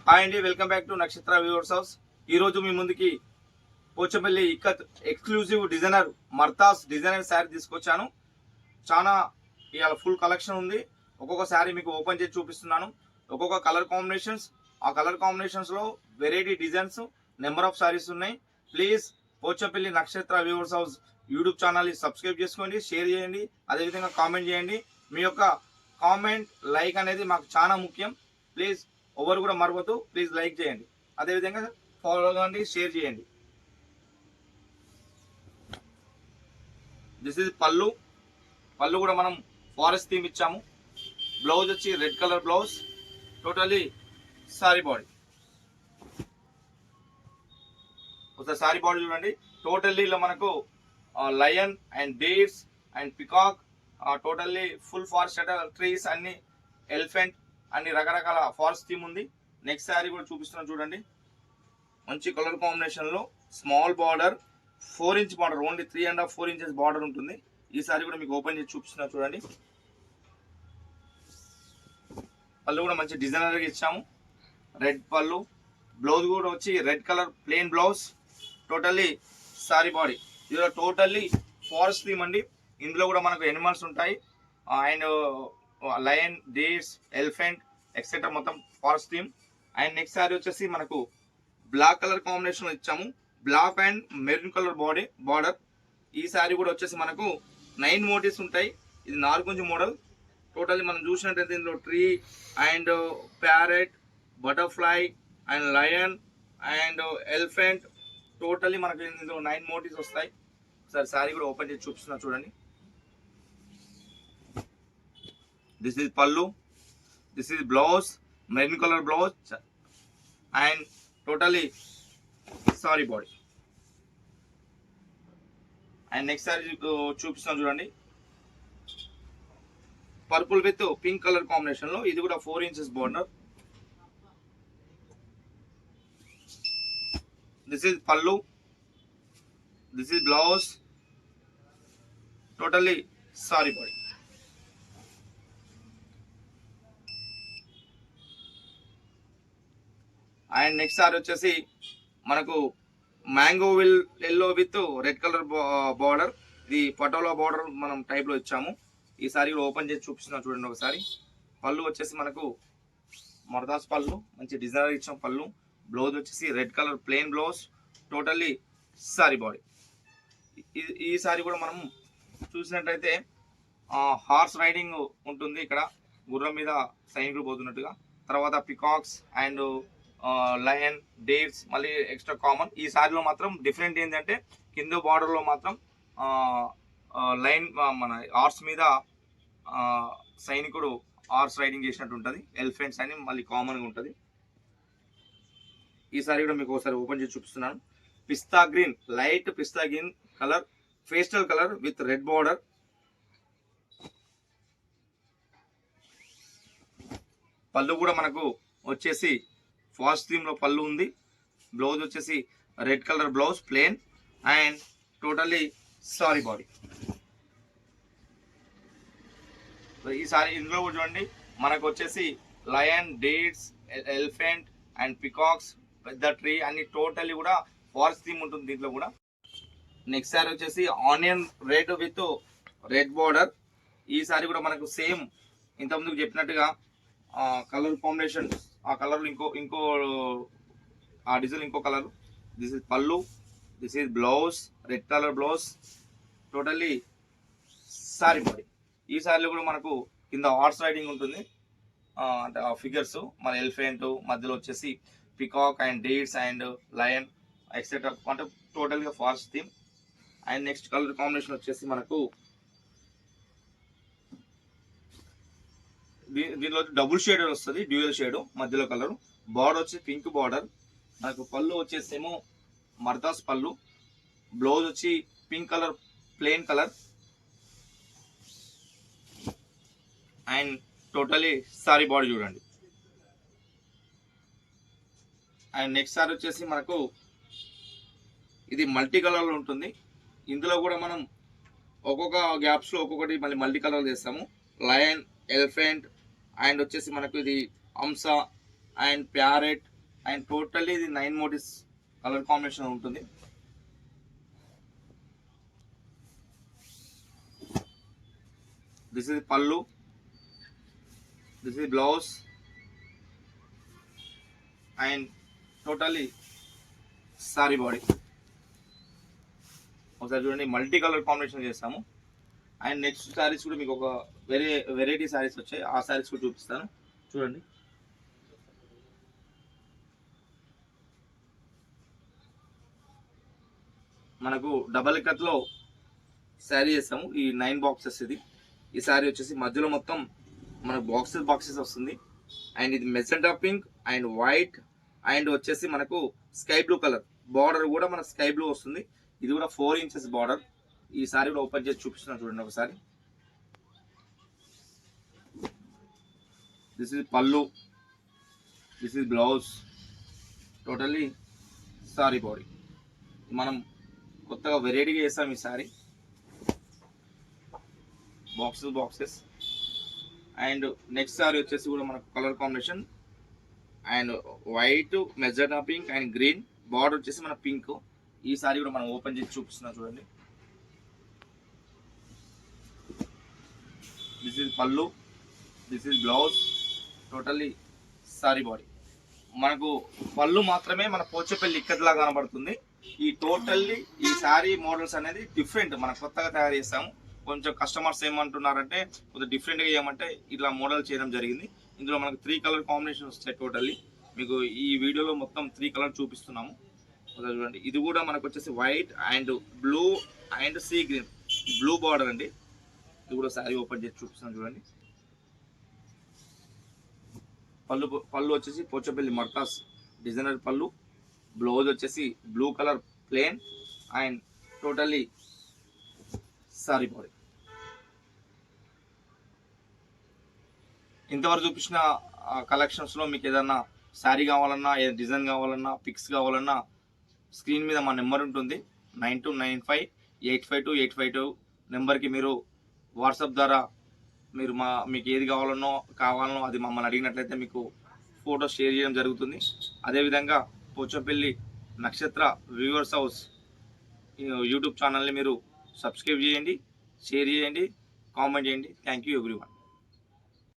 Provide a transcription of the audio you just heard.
Hi అండి, welcome back to Nakshatra viewers house. ఈరోజు మీ ముందుకి పోచంపల్లి ఇక్కత్ ఎక్స్క్లూజివ్ డిజైనర్ మర్తాస్ డిజైనర్ శారీ తీసుకొచ్చాను. చాలా ఇవాళ ఫుల్ కలెక్షన్ ఉంది. ఒక్కొక్క శారీ మీకు ఓపెన్ చేసి చూపిస్తున్నాను. ఒక్కొక్క కలర్ కాంబినేషన్స్, ఆ కలర్ కాంబినేషన్స్లో variety designs, number of saris ఉన్నాయి. Please Pochampally Nakshatra viewers house YouTube ఛానల్ని సబ్స్క్రైబ్ చేసుకోండి, షేర్ చేయండి, అదేవిధంగా కామెంట్ చేయండి. మీ యొక్క కామెంట్, లైక్ అనేది మాకు చాలా ముఖ్యం. ప్లీజ్ ఎవరు కూడా మరవద్దు, ప్లీజ్ లైక్ చేయండి, అదేవిధంగా ఫాలో కావండి, షేర్ చేయండి. దిస్ ఇస్ పళ్ళు. పళ్ళు కూడా మనం ఫారెస్ట్ థీమ్ ఇచ్చాము. బ్లౌజ్ వచ్చి red colour blouse, totally sorry body. ఒకసారి సారీ బాడీ చూడండి. టోటల్లీ ఇలా మనకు lion and dares and peacock, totally full forest trees, అన్ని ఎలిఫెంట్, అన్ని రకరకాల ఫారెస్ట్ థీమ్ ఉంది. నెక్స్ట్ శారీ కూడా చూపిస్తున్నాను చూడండి. మంచి కలర్ కాంబినేషన్లో small border, 4 inch border, only 3.5 4 inches border ఉంటుంది. ఈ శారీ కూడా మీకు ఓపెన్ చేసి చూపిస్తున్నా చూడండి. పళ్ళు కూడా మంచి డిజైనర్గా ఇచ్చాము. రెడ్ పళ్ళు, బ్లౌజ్ కూడా వచ్చి red colour plain blouse, totally sari body. ఇందులో టోటల్లీ ఫారెస్ట్ థీమ్ అండి. ఇందులో కూడా మనకు ఎనిమల్స్ ఉంటాయి, and lion, deers, elephant etcetera, మొత్తం forest theme. And next sari వచ్చేసి మనకు బ్లాక్ కలర్ కాంబినేషన్ ఇచ్చాము. Black and maroon colour border. ఈ శారీ కూడా వచ్చేసి మనకు 9 మోటివ్స్ ఉంటాయి. ఇది 4 గుంజు మోడల్. టోటల్లీ మనం చూసినట్టయితే ఇందులో tree and parrot, butterfly and lion and elephant, totally మనకు ఇందులో 9 మోటివ్స్ వస్తాయి. ఒకసారి శారీ కూడా ఓపెన్ చేసి చూపిస్తున్నా చూడండి. దిస్ ఇస్ పళ్ళు, this is blouse, maroon colour blouse and totally sorry body. And next sorry చూపిస్తాను చూడండి. Purple with pink colour combination లో, ఇది కూడా 4 ఇంచెస్ బార్డర్. దిస్ ఇస్ పళ్ళు, this is blouse, totally sorry body. And next sorry వచ్చేసి మనకు mango yellow with red colour border. ఇది patola border మనం టైప్లో ఇచ్చాము. ఈ సారీ కూడా ఓపెన్ చేసి చూపిస్తున్నాం చూడండి ఒకసారి. పళ్ళు వచ్చేసి మనకు మర్దాస్ పళ్ళు, మంచి డిజైనర్ ఇచ్చాం పళ్ళు. బ్లౌజ్ వచ్చేసి red colour plain blouse, totally sari body. ఈ సారీ కూడా మనం చూసినట్టయితే హార్స్ రైడింగ్ ఉంటుంది. ఇక్కడ గుర్రం మీద సైనికులు పోతున్నట్టుగా. తర్వాత పికాక్స్ అండ్ లయన్, డేర్స్ మళ్ళీ ఎక్స్ట్రా కామన్. ఈ సారీలో మాత్రం డిఫరెంట్ ఏంటంటే కింద బార్డర్లో మాత్రం లైన్ మన హార్స్ మీద సైనికుడు హార్స్ రైడింగ్ చేసినట్టు ఉంటుంది. ఎలిఫెంట్స్ అని మళ్ళీ కామన్గా ఉంటుంది. ఈ సారీ కూడా మీకు ఒకసారి ఓపెన్ చేసి చూపిస్తున్నాను. Pista green, light pista green colour, pastel colour with red border. పళ్ళు కూడా మనకు వచ్చేసి ఫాస్ట్ థీమ్ లో పళ్ళు ఉంది. బ్లౌజ్ వచ్చేసి red colour blouse plain and totally sari body. ఈ సారీ ఇందులో కూడా చూడండి మనకు వచ్చేసి lion, dates, elephant and peacocks, పెద్ద ట్రీ, అన్ని టోటల్లీ కూడా ఫారెస్ట్ థీమ్ ఉంటుంది దీంట్లో కూడా. నెక్స్ట్ సారీ వచ్చేసి onion red with red border. ఈ సారీ కూడా మనకు సేమ్ ఇంతకుముందుకు చెప్పినట్టుగా కలర్ కాంబినేషన్, ఆ కలర్ ఇంకో ఆ డిజైన్ ఇంకో కలర్. దిస్ ఇస్ పళ్ళు, this is blouse, red colour blouse, totally sari body. ఈ సారీలో కూడా మనకు కింద హార్స్ రైడింగ్ ఉంటుంది, అంటే ఆ ఫిగర్స్ మన ఎలిఫెంట్, మధ్యలో వచ్చేసి peacock and dates and lion etcetera, అంటే టోటల్గా forest theme. And next colour combination వచ్చేసి మనకు దీనిలో డబుల్ షేడ్ వస్తుంది, డ్యూయల్ షేడ్ మధ్యలో కలర్. బార్డర్ వచ్చి పింక్ బార్డర్. మనకు పళ్ళు వచ్చేసేమో మర్దాస్ పళ్ళు. బ్లౌజ్ వచ్చి pink colour plain colour and totally sorry body చూడండి. అండ్ నెక్స్ట్ సారీ వచ్చేసి మనకు ఇది మల్టీ కలర్లో ఉంటుంది. ఇందులో కూడా మనం ఒక్కొక్క గ్యాప్స్లో ఒక్కొక్కటి మళ్ళీ మల్టీ కలర్ చేస్తాము. లయన్, ఎలిఫెంట్ అండ్ వచ్చేసి మనకు ఇది హంస అండ్ ప్యారెట్ అండ్ టోటల్లీ ఇది 9 మోటివ్స్ కలర్ కాంబినేషన్ ఉంటుంది. దిస్ ఇస్ పళ్ళు, this is blouse and totally sari body. ఒకసారి చూడండి, మల్టీ కలర్ కాంబినేషన్ చేస్తాము. అండ్ నెక్స్ట్ శారీస్ కూడా మీకు ఒక వెరైటీ శారీస్ వచ్చాయి, ఆ శారీస్ కూడా చూపిస్తాను చూడండి. మనకు డబల్ కట్లో శారీ చేస్తాము. ఈ 9 బాక్సెస్ ఇది. ఈ శారీ వచ్చేసి మధ్యలో మొత్తం మనకు బాక్సెస్ వస్తుంది. అండ్ ఇది magenta pink and white and వచ్చేసి మనకు స్కై బ్లూ కలర్ బార్డర్ కూడా మనకు స్కై బ్లూ వస్తుంది. ఇది కూడా 4 ఇంచెస్ బార్డర్. ఈ సారీ కూడా ఓపెన్ చేసి చూపిస్తున్నాను చూడండి ఒకసారి. దిస్ ఇస్ పళ్ళు, this is blouse, totally sari body. మనం కొత్తగా వెరైటీగా చేస్తాం ఈ sorry. Boxes. And next sorry వచ్చేసి కూడా మనకు colour combination and white, magenta pink and green, border వచ్చేసి మన పింక్. ఈ సారీ కూడా మనం ఓపెన్ చేసి చూపిస్తున్నాం చూడండి. దిస్ ఇస్ పళ్ళు, this is blouse, totally sari body. మనకు పళ్ళు మాత్రమే మన పోచపల్లి ఇక్కత్లా కనబడుతుంది. ఈ టోటల్లీ ఈ సారీ మోడల్స్ అనేది డిఫరెంట్, మనం కొత్తగా తయారు చేస్తాము. కొంచెం కస్టమర్స్ ఏమంటున్నారంటే కొంచెం డిఫరెంట్గా చేయమంటే ఇట్లా మోడల్ చేయడం జరిగింది. ఇందులో మనకు 3 కలర్ కాంబినేషన్ వస్తాయి. టోటల్లీ మీకు ఈ వీడియోలో మొత్తం 3 కలర్ చూపిస్తున్నాము. చూడండి, ఇది కూడా మనకు వచ్చేసి white and blue and sea green blue border అండి. ఇది కూడా శారీ ఓపెన్ చేసి చూపిస్తున్నాను చూడండి. పళ్ళు వచ్చేసి పోచపల్లి మర్కాస్ డిజైనర్ పళ్ళు, బ్లౌజ్ వచ్చేసి blue colour plane and totally sari body. ఇంతవరకు చూపించిన కలెక్షన్స్లో మీకు ఏదన్నా శారీ కావాలన్నా, ఏదైనా డిజైన్ కావాలన్నా, పిక్స్ కావాలన్నా స్క్రీన్ మీద మా నెంబర్ ఉంటుంది 9295852852 నెంబర్కి మీరు వాట్సాప్ ద్వారా మీకు ఏది కావాలనో అది మమ్మల్ని అడిగినట్లయితే మీకు ఫోటో షేర్ చేయడం జరుగుతుంది. అదేవిధంగా పోచపల్లి నక్షత్ర వ్యూవర్స్ హౌస్ యూట్యూబ్ ఛానల్ని మీరు సబ్స్క్రైబ్ చేయండి, షేర్ చేయండి, కామెంట్ చేయండి. Thank you everyone.